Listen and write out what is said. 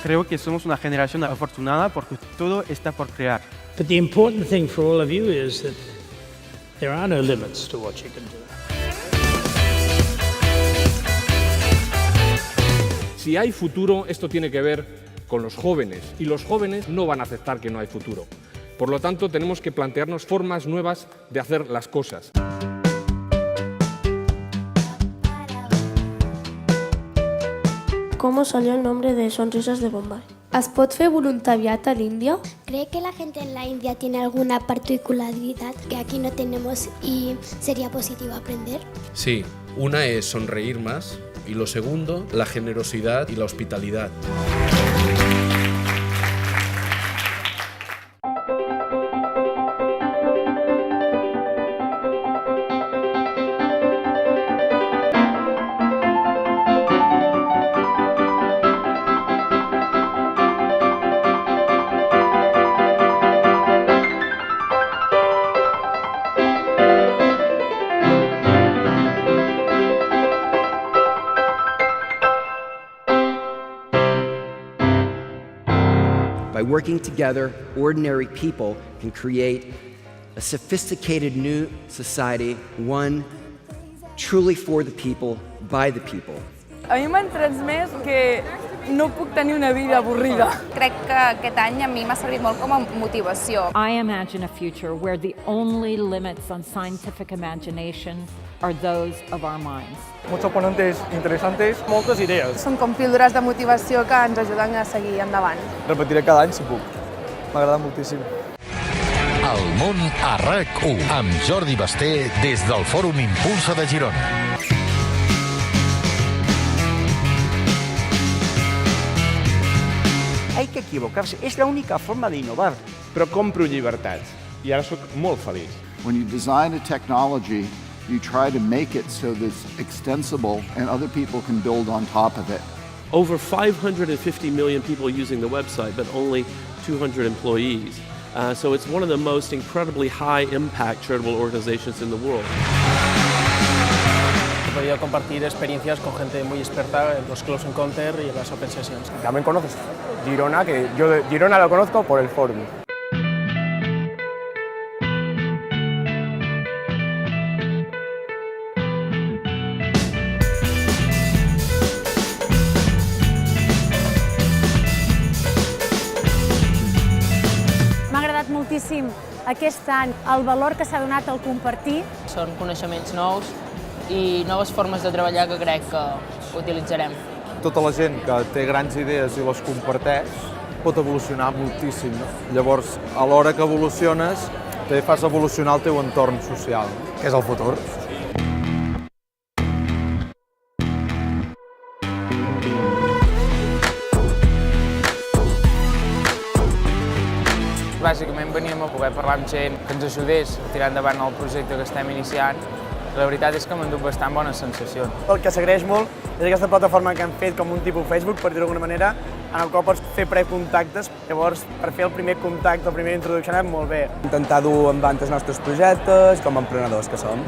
Creo que somos una generación afortunada porque todo está por crear. But the important thing for all of you is that there are no limits to what you can do. Si hay futuro, esto tiene que ver con los jóvenes, y los jóvenes no van a aceptar que no hay futuro. Por lo tanto, tenemos que plantearnos formas nuevas de hacer las cosas. ¿Cómo salió el nombre de Sonrisas de Bombay? ¿Es pot fer voluntariat a l'Índia? ¿Cree que la gente en la India tiene alguna particularidad que aquí no tenemos y sería positivo aprender? Sí, una es sonreír más y lo segundo, la generosidad y la hospitalidad. By working together, ordinary people can create a sophisticated new society, one truly for the people, by the people. A mi m'han transmès que no puc tenir una vida avorrida. Crec que aquest any a mi m'ha servit molt com a motivació. I imagine a future where the only limits on scientific imagination are those of our minds. Muchos ponentes interesantes, moltes idees. Són com píldores de motivació que ens ajuden a seguir endavant. Repetiré cada any si puc. M'ha agradat moltíssim. El món a RAC1 amb Jordi Basté des del Fòrum Impulsa de Girona. Hay que equivocarse, es la única forma de innovar. Però compro llibertats i ara sóc molt feliç. When you design a technology, you try to make it so that it's extensible and other people can build on top of it. Over 550 million people using the website, but only 200 employees. So it's one of the most incredibly high-impact charitable organizations in the world. He podido compartir experiencias con gente muy experta en los Close Encounter y en las Open Sessions. También conoces Girona, que yo de Girona lo conozco por el fòrum. M'ha agradat moltíssim aquest any el valor que s'ha donat al compartir. Són coneixements nous i noves formes de treballar que crec que utilitzarem. Tota la gent que té grans idees i les comparteix pot evolucionar moltíssim. Llavors, a l'hora que evoluciones, també fas evolucionar el teu entorn social, que és el futur. Bàsicament veníem a poder parlar amb gent que ens ajudés a tirar endavant el projecte que estem iniciant. La veritat és que m'han dut bastant bones sensacions. El que s'agraeix molt és aquesta plataforma que han fet com un tipus Facebook, per dir-ho d'alguna manera, en el qual pots fer precontactes. Llavors, per fer el primer contacte, la primera introducció, ha anat molt bé. Intentar dur endavant els nostres projectes com a emprenedors que som.